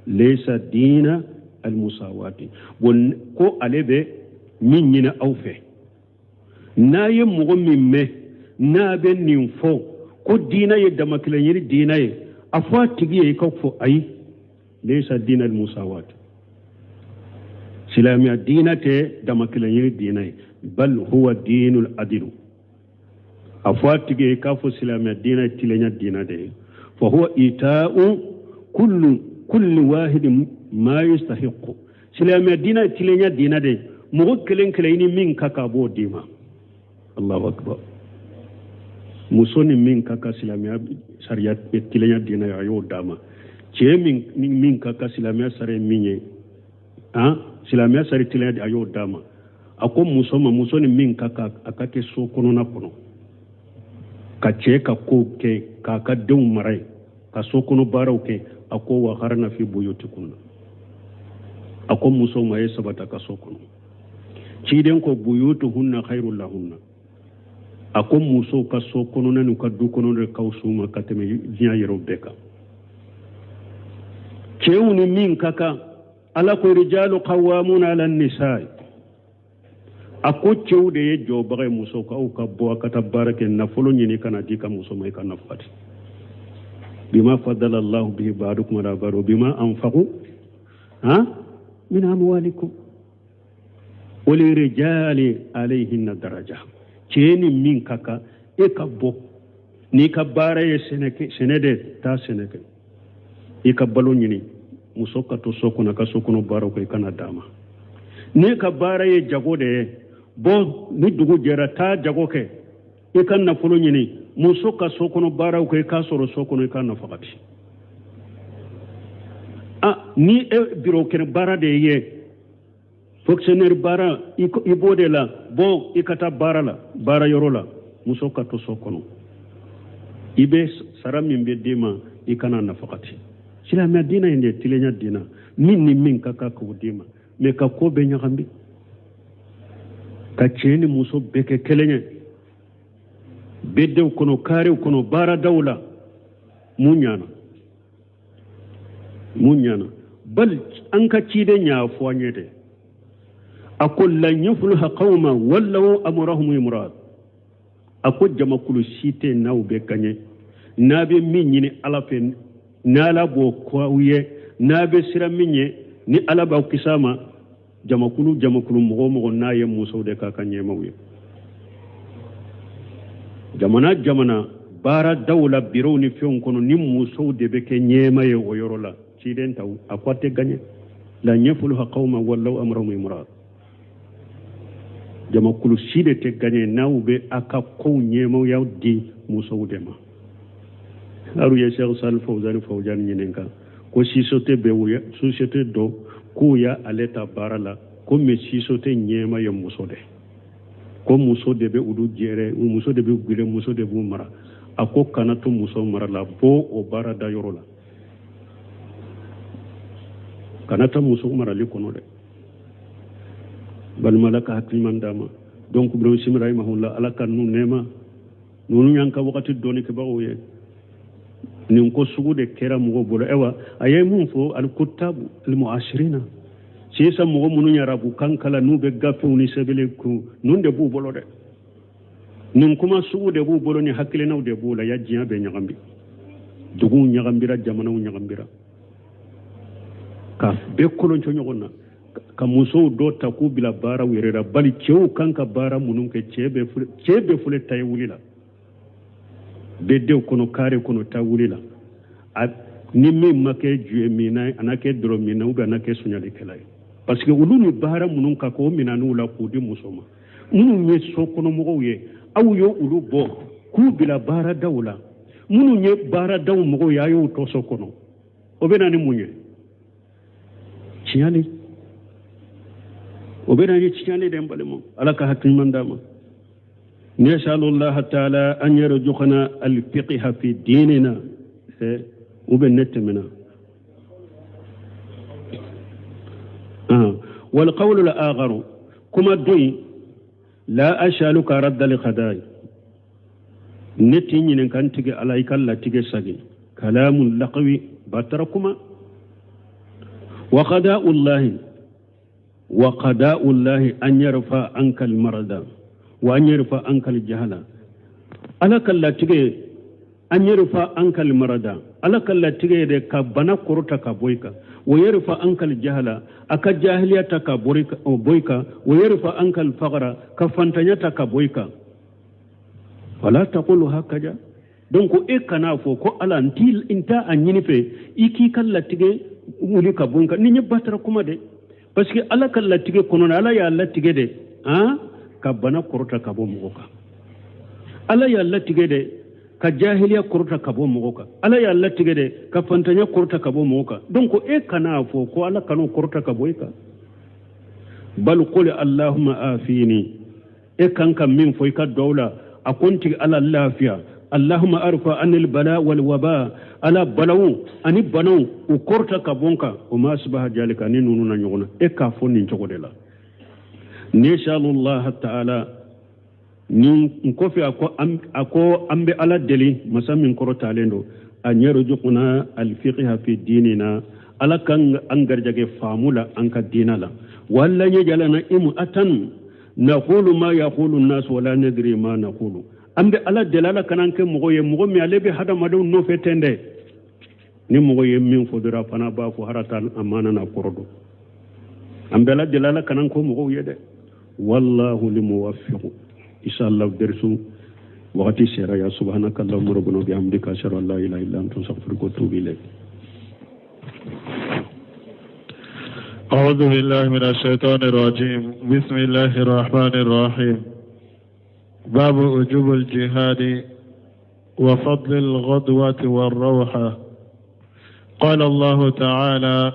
ليس دين المساواة ko alebe min nyina aw fe na ye mogo min me na be nin fo ko dina ye damakila yiri dina ye afwa tigi ye ka fo ayi laysa dina al musawat silamiya dina te damakila yiri dina ye bal huwa dinul adil afwa tigi ye ka fo silamiya dina tilenya dina de فهو إيتاء كل واحد ما يستحق سلام الدين تلين الدين ده موكلين كلين من كابو ديما الله أكبر مسون من كاكا سلام سريات تلين الدين يعيو داما جه من كاكا سلام سري ميني سلام سري تلين يعيو داما أكو مسون من كاكا أكاكي سو كنونا كنو كاچه كاكو كي كاكا دون مرأي كاسوكونو باروكي أكو وخارنا في بيوتكم أكو مسو ما يسبتا كاسوكونو تشيدن كو بيوتهن خير لهن أكو مسو كاسوكونو نانو كدوكونو ركاوسوما كاتمي جيا يروبيكا تشيوني مين كاكا على كو رجال قوامون على النساء أكو تشيو دي جو بغي مسو كاو كبوا كتبارك نفلو نيني كان ديكا مسو ما يكا نفاتي بما فضل الله به بعضكم على بعض وبما أنفقوا من أموالكم وللرجال عليهن درجة كيني من كاكا إكبو نيكا بارا سنده تا سنده إكبالو نيني مسوكا تسوكو نكا سوكو نبارو كي كان داما نيكا بارا يجاقو ده بو ندوغو جرا تا جاقو كي إكان نفلو نيني muso ka so kono baaraw ko ka soro so kono ka na fakati ni biro ken bara de ye fonctionnaire bara ibode la bo ikata bara la bara yorola muso ka to so kono ibe sarami mbe dima ikana na fakati sila medina inde tilenya dina min kaka ko dima me ka ko be nyakambi ka cheni muso beke kelenye beddew kono karew kono bara dawla munyana bal an ka cide nya foanyede akol la yufluha qauma wallahu amrahum imrad akol jamakulu site nawbe ganye nabe minni alafen nala bo kwawiye nabe sira minye ni alaba kisama jamakulu mo naye musawde ka kanye mawye jamana bara dawla biro ni fion kono ni muso de beke nyema ye oyorola ciden taw akwate ganye la nyefulu ha qawma wallahu amrahum imra jama kulu side te ganye nawbe aka ko nyema yawdi muso de ma aru ye cheikh sal fawzan nyinenka ko sisote be wuya société do ko ya aleta barala ko me sisote nyema ye muso de ko muso de be udu jere muso de be gure muso de bu mara ako kanato muso mara la bo o bara da yorola kanata muso mara li kono de bal malaka hakiman dama donc bro simray mahullah alaka nu nema nunu yanka wakati doni ke bawoye nin ko sugude kera mugo bolo ewa ayay mum fo al kutabu al muashirina sisa mugo munu nyarabu kankala nube gafe uni sebele ku nunde bu bolo de nin kuma sugude bu bolo ni hakile nawde bu la yajja be nyagambi dugu nyagambira jamana nyagambira ka be kolon to nyogonna ka muso do taku bila bara wirera bali cew kanka bara munun ke cebe fule tay wulila bedde kono kare kono ta wulila ni mi make juye mina anake dro mina uga anake sunyali kelay parce que ulunu bara munun ka ko mina nu la ko di musoma munun ye so kono mo ye aw yo ulu bo ku bila bara dawla munun ye bara daw mo ya yo to so kono obenani munye ciali وبين يتشاني دم بالمو على كهك المندامة نسأل الله تعالى أن يرزقنا الفقه في ديننا وبالنت منا والقول الآخر كما دوي لا أسألك رد لخداي نتيني نكان تيجي عليك الله تيجي سجي كلام لقوي باتركما وقضاء الله أن يرفع عنك المرض وأن يرفع عنك الجهل ألك الله تيجي أن يرفع عنك المرض ألك الله تيجي كبنا كرتك بويك ويرفع عنك الجهل أك جاهليتك بويك ويرفع عنك الفقر كفنتنيتك بويك ولا تقول هكذا donc e kana fo ko ala ntil inta anyini fe iki kala tige wuli ka bunka ni nyabatra kuma de parce que ala kala tige kono ala ya alla tige de ha ka bana korota ka bo mugoka ala ya alla tige de ka jahiliya korota ka bo mugoka ala ya alla tige de ka fantanya korota ka bo mugoka donc e kana fo ko ala kanu korota ka boyka bal qul allahumma afini e kanka min fo ka dawla akonti ala lafiya اللهم أرفع عن البلاء والوباء على بلاو أني بنو وكورتا كابونكا وما أصبح ذلك أني نوننا نيونا إكافون نيجودلا نشاء الله تعالى نكوفي أكو أمبي على دلي مسامين كورتا لندو أن يرجعنا الفقه في ديننا على كان أنجرجك فامولا أنك ديننا ولا يجعلنا إمؤة نقول ما يقول الناس ولا ندري ما نقول ambe ala delala kananke mogo mi alebe hada madu no fetende ni mogo ye min fodura fana ba fo haratan amana na korodo ambe ala delala kananko mogo yede wallahu limuwaffiq inshallah dersu waqti sera ya subhanakallahumma rabbana bihamdika ashhadu an la ilaha illa anta astaghfiruka wa atubu ilayk أعوذ بالله من الشيطان الرجيم بسم الله الرحمن الرحيم باب وجوب الجهاد وفضل الغدوة والروحة قال الله تعالى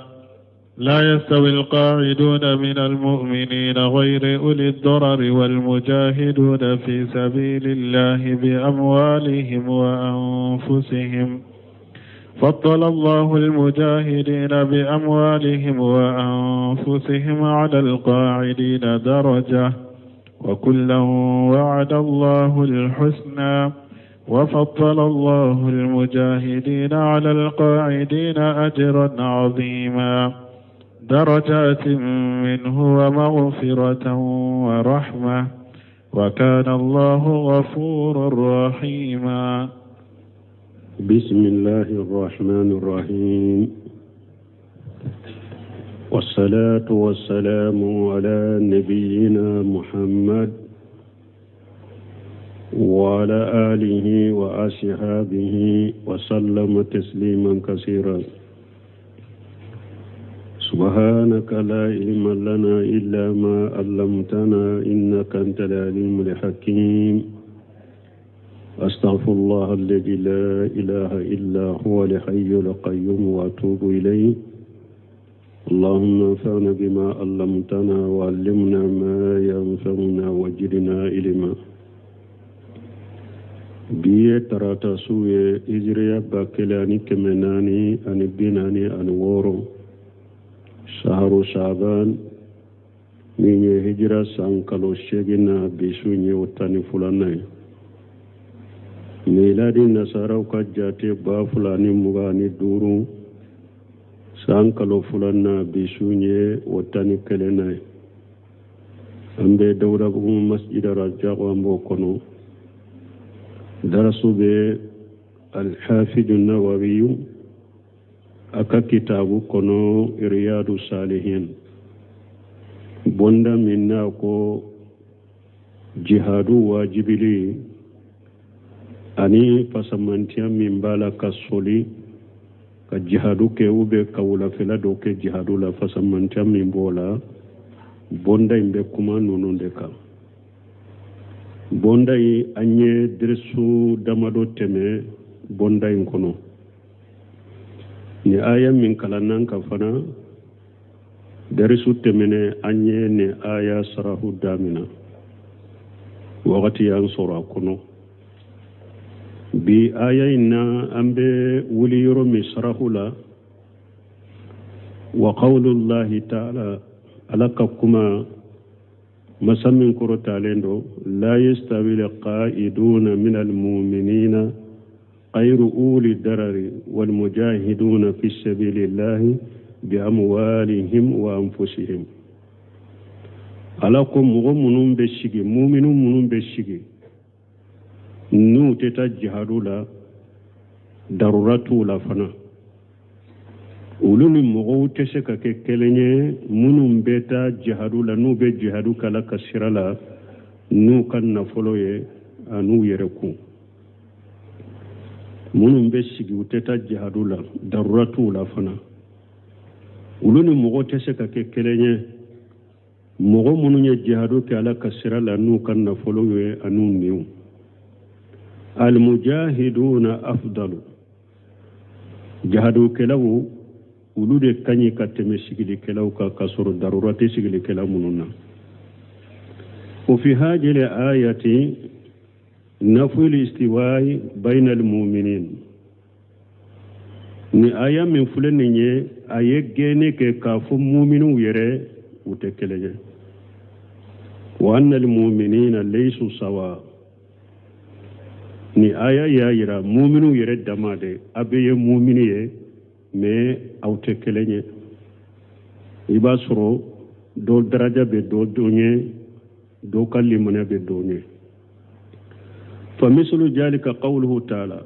لا يستوي القاعدون من المؤمنين غير أولي الضرر والمجاهدون في سبيل الله بأموالهم وأنفسهم فضل الله المجاهدين بأموالهم وأنفسهم على القاعدين درجة وكلا وعد الله الحسنى وفضل الله المجاهدين على القاعدين أجرا عظيما درجات منه ومغفرة ورحمة وكان الله غفورا رحيما بسم الله الرحمن الرحيم والصلاة والسلام على نبينا محمد وعلى آله وأصحابه وسلم تسليما كثيرا سبحانك لا علم لنا إلا ما علمتنا إنك أنت العليم الحكيم أستغفر الله الذي لا إله إلا هو الحي القيوم وأتوب إليه اللهم انفعنا بما علمتنا وعلمنا ما ينفعنا وزدنا علما بيه تراتا سوية إجريا باكلاني كمناني أن بناني أن وورو شهر شعبان من هجرة سانكالو شيغنا بسوني وطاني فلاني ميلادي نصارى وكجاتي بافلاني مغاني دورو sankalo fulanna bisunye watani kelena ambe dawra bu masjid rajaq ambo kono darasu be al-hafid an-nawawi aka kitabu kono riyadu salihin bonda minna ko jihadu wajibili ani pasamantia mimbala kasoli ka jihadu ke ube kawula fela do ke jihadu la fasamanta min bola bonda imbe kuma nononde ka bonda yi anye dirsu damado teme bonda in kono ni aya min kala nan ka fana dirsu temene anye ne aya sarahu damina wakati yan sura kono bi ayayna ambe wuli yoro misrahula wa qawlullahi ta'ala alaka kuma مسمين كرتالين دو لا يستوي القائدون من المؤمنين غير أولي الضرر والمجاهدون في سبيل الله بأموالهم وأنفسهم alakum mogo munun be sigi mu'minu munun be sigi nu teta jihadu la daruratu la fana uluni mogo tese ka ke kelenye munun beta jihadu la nu be jihadu kala kasira la nu kan na folo ye anu yereku munun be sigi teta jihadu la daruratu la fana uluni mogo tese ka ke kelenye mogo munu ye jihadu ke ala kasira la nu kan na folo ye anu niu al mujahiduna afdalu jihadu kelawu ulu de kanyi ka teme sigili kelawu ka kasoro darurati sigili kelawu mununa وفي هذه الآية نفي الاستواء بين المؤمنين ni aya min fulani ye aye gene ke kafu mu'minu yere utekeleje wa anna almu'minina laysu sawa ni aya ya yira mu'minu yere damade abe mu'mini ye me autekeleje ibasro do daraja be do donye do kallimuna be donye fa mislu jalika qawluhu ta'ala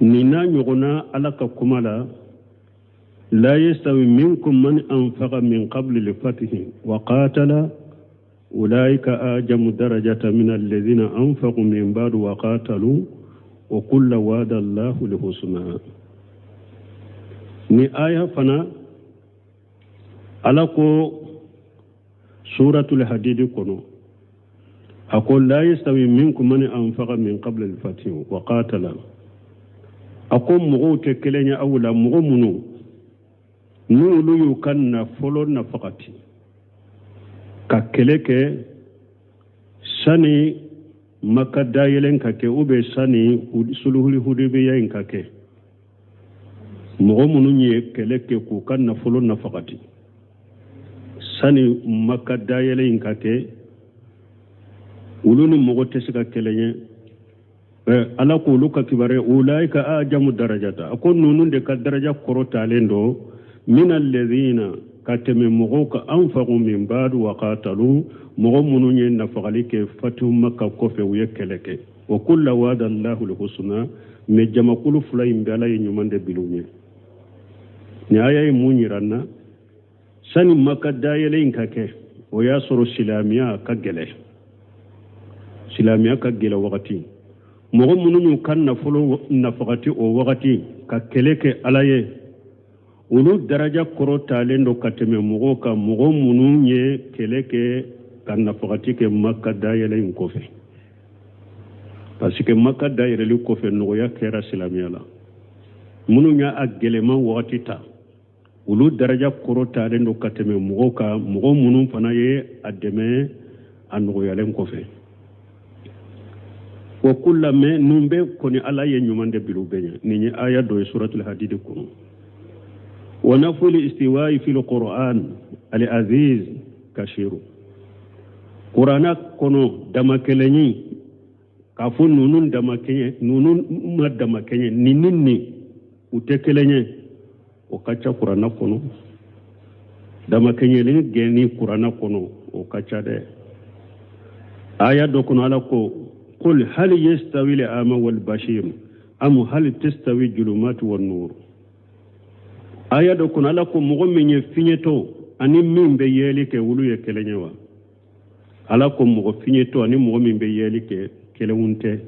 nina nyogona alaka kumala لا يستوي منكم من أنفق من قبل الفتح وقاتل أولئك أعظم درجة من الذين أنفقوا من بعد وقاتلوا وكل وعد الله الحسنى ni aya fana alako suratul hadid kono akol la yastawi minkum man anfaqa min qabl al-fath wa qatala akom mugo te kelenya awla mugo munu nulu yukanna folo nafaqati ka keleke sani makada yelen kake ube sani suluhuli hudibe yayin kake mugo munu nye keleke ku kanna folo nafaqati sani makada yelen kake uluni mugo tesika kelenye ala ko luka kibare ulaika ajamu darajata akon nunun de ka daraja korota lendo min alladhina katame mugoka anfaqu min ba'du wa qatalu mugo mununye nafaqalike fatu makka kofe uyekeleke wa kullu wa'da Allahu al-husna me jamakulu fulay mbala yenyumande bilunye ni aya munyiranna sani makka dayele inkake o ya soro silamiya kagele wakati mugo mununyu kan nafolo nafaqati o wakati ka keleke alaye ulu daraja koro talendo kateme mugo ka mugo mununye keleke kan nafaqati ke makka dayele inkofe parce que makka dayele li kofe no ya kera silamiya la mununya agelema wakati ta ulu daraja koro talendo kateme mugo ka mugo munun fana ye ademe anogo yalen kofe wa kullama numbe koni ala ye nyumande bilubenya ni aya do suratul hadid kuno wa naful istiwa'i fil qur'an al aziz kashiru qur'ana kono damakelenyi kafu nunun damakenye nunun madamakenye ninni utekelenye o kacha qur'ana kono damakenye ni geni qur'ana kono o kacha de aya do kono ala ko قل هل يستوي الأعمى والبصير أم هل تستوي الظلمات والنور آية دكنا لكم مغمن يفينيتو أني من بيالك ولو يكلنيوا alakum mo finyeto ani mo min be yelike kelewunte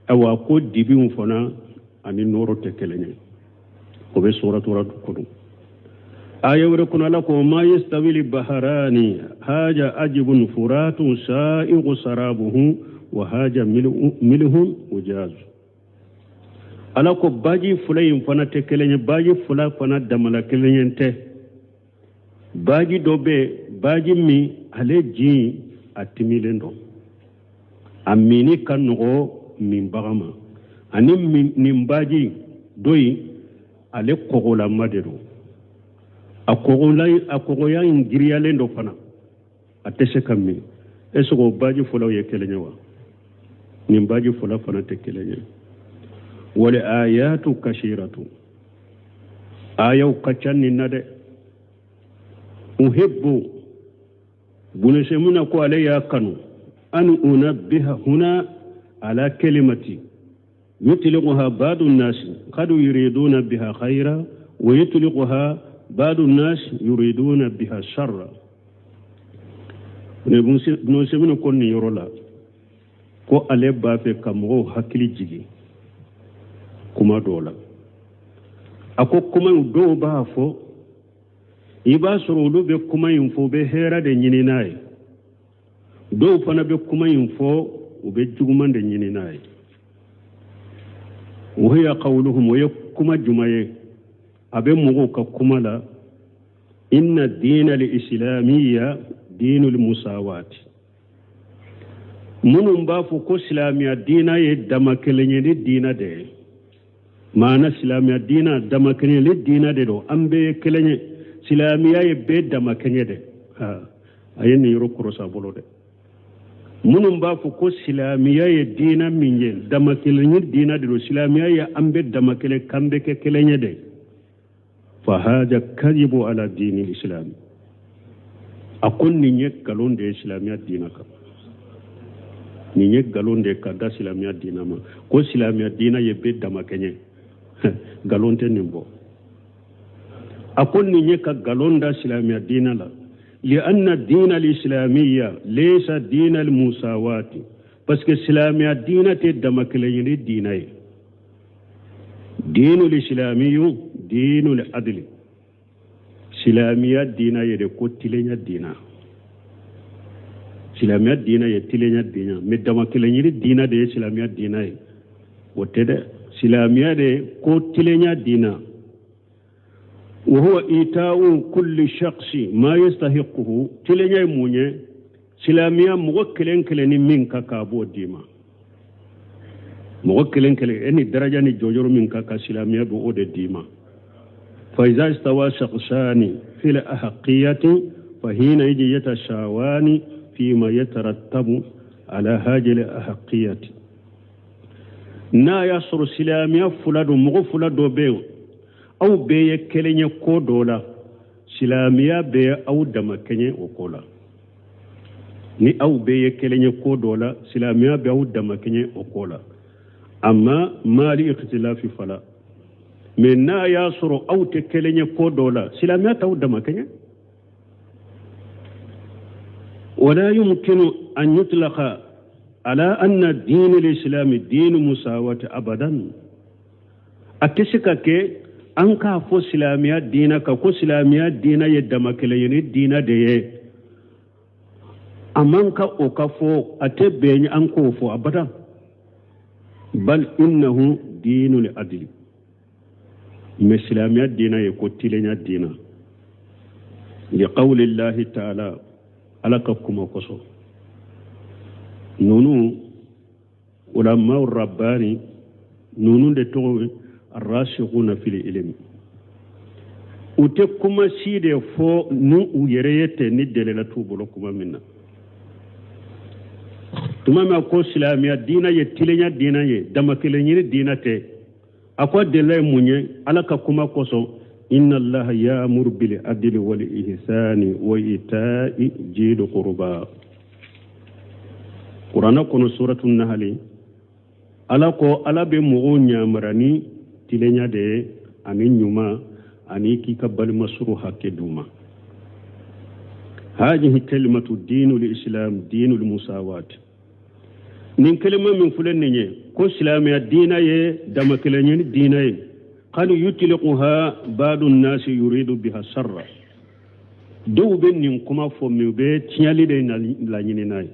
awa ko dibium fona ani noro te kelenye ko be suratu rad kudu aya wala kuna lako ma yastawi li baharani haja ajibun furatun sa'iqu sarabuhu wa haja milhum ujaz alako baji fulayin fana te kelenye baji fula fana damala kelenyente baji dobe baji mi aleji atimilendo amini kanno min bagama ani min baji doyi ale kogola madero akogoya ingiriyalendo fana atese kammi esogo baji fulaw ye kelenya wa nim baji fula fana te kelenya wala ayatu kashiratu ayaw kachanni nade uhibbu bunesemuna ko alayya kanu an unabbiha huna ala kalimati يطلقها بعض الناس قد يريدون بها خيرا ويطلقها بعض الناس يريدون بها شرا نسمن كون يرولا كو علي بافي كامو حكلي جيجي كما دولا اكو كما دو بافو يبا سرولو be kuma info be hera de nyini nayi do fana be kuma info ube juguman de nyini nayi وهي قولهم ويكما جمعي أبي مغوكا كمالا إن الدين الإسلامية دين المساواة منهم بافو كو سلامية دينا يدمكلني للدين دي معنى سلامية دينا دمكلني للدين دي دو أمبي كلني سلامية يبي دمكلني دي أين يروكو رسا بولو دي munun ba fu ko silamiya ye dina minje damakele dina de silamiya ya ambe damakele kambe ke kelenye de fa hada kadibu ala dini islam akon ni nye galonde islamiyya dina ka ni nye galonde ka da islamiyya dina ma ko islamiyya dina ye be damakenye galonte nimbo akon ni nye ka galonda islamiyya dina la لأن الدين الإسلامية ليس دين المساواة بس كإسلامية دين تدمكلين الدين دين الإسلامي دين العدل إسلامية دين يدكو تلين الدين إسلامية دين يتلين الدين مدمكلين الدين دي إسلامية دين وتد إسلامية دي كو تلين الدين وهو إيتاء كل شخص ما يستحقه تلني مونye سلاميا موكلن كلني منك كابو ديما موكلن كلني اني درجه ني جوجور منك كسلاميا بو ديما فإذا استوى شخصان في الأحقية فهنا يجي يتشاوان فيما يترتب على هذه الأحقية نا يصر سلاميا فلاد مغفلاد بيو أو بيه كلني كودولا سلاميا بيه أو دمكني وكولا ni أو بيه كلني كودولا سلاميا بيه أو دمكني وكولا أما ما لي اختلاف فلا من نا ياسر أو تكلني كودولا سلاميا أو دمكني ولا يمكن أن يطلق على أن الدين الإسلامي دين مساواة أبدا أكسكك أنك فو سلاميا دينك كو سلاميا دينا يدمكليني دينا ديه أمانك أوكفو أتبين أنكو فو أبدا بل إنه دين العدل مسلاميا دينا يكوتلين دينا لقول الله تعالى ألككم وقصو نونو علماء الرباني نونو دتو الراسخون في العلم وتكما سيدي فو نو يريت ندل لا توبلكما منا تمام كو اسلاميا دينا يتلينا دينا دمكلني دينا تي اكو دلay munye alaka kuma koso inna allaha ya'muru bil adli wal ihsani wa ita'i jil qurba qur'ana kono suratul nahl alako alabe mugo nyamarani tilenya de ani nyuma ani kika bal masru hakke duma هذه كلمة دين الإسلام دين المساواة من كلمة من فلنية كسلام الدين دمكلنين الدين قد يطلقها بعض الناس يريد بها الشر دو بين كما فمي بيت يالي لا ينيناي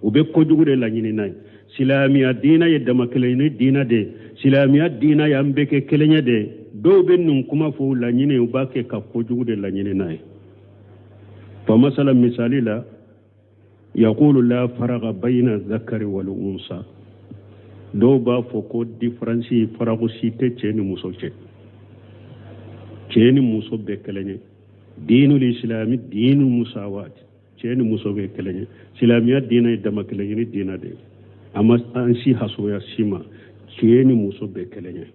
وبكوجو لا ينيناي سلامي الدين دمكلنين الدين دي سلامي الدين يامبك كلنيا دي دو بين كما فو لا ينيناي وباكي كوجو لا ينيناي فمثلا مثالي لا يقول لا فرق بين الذكر والأنثى دو با فوكو ديفرنسي فرق سيتي تشيني موسو تشيني موسو بكلني دين الإسلام دين المساواة cɛ ni muso bɛ kelen ye silamɛya diinɛ ye dama kelen ye ni diinɛ de a ma an si hasoya si ma cɛ ni muso bɛ kelen ye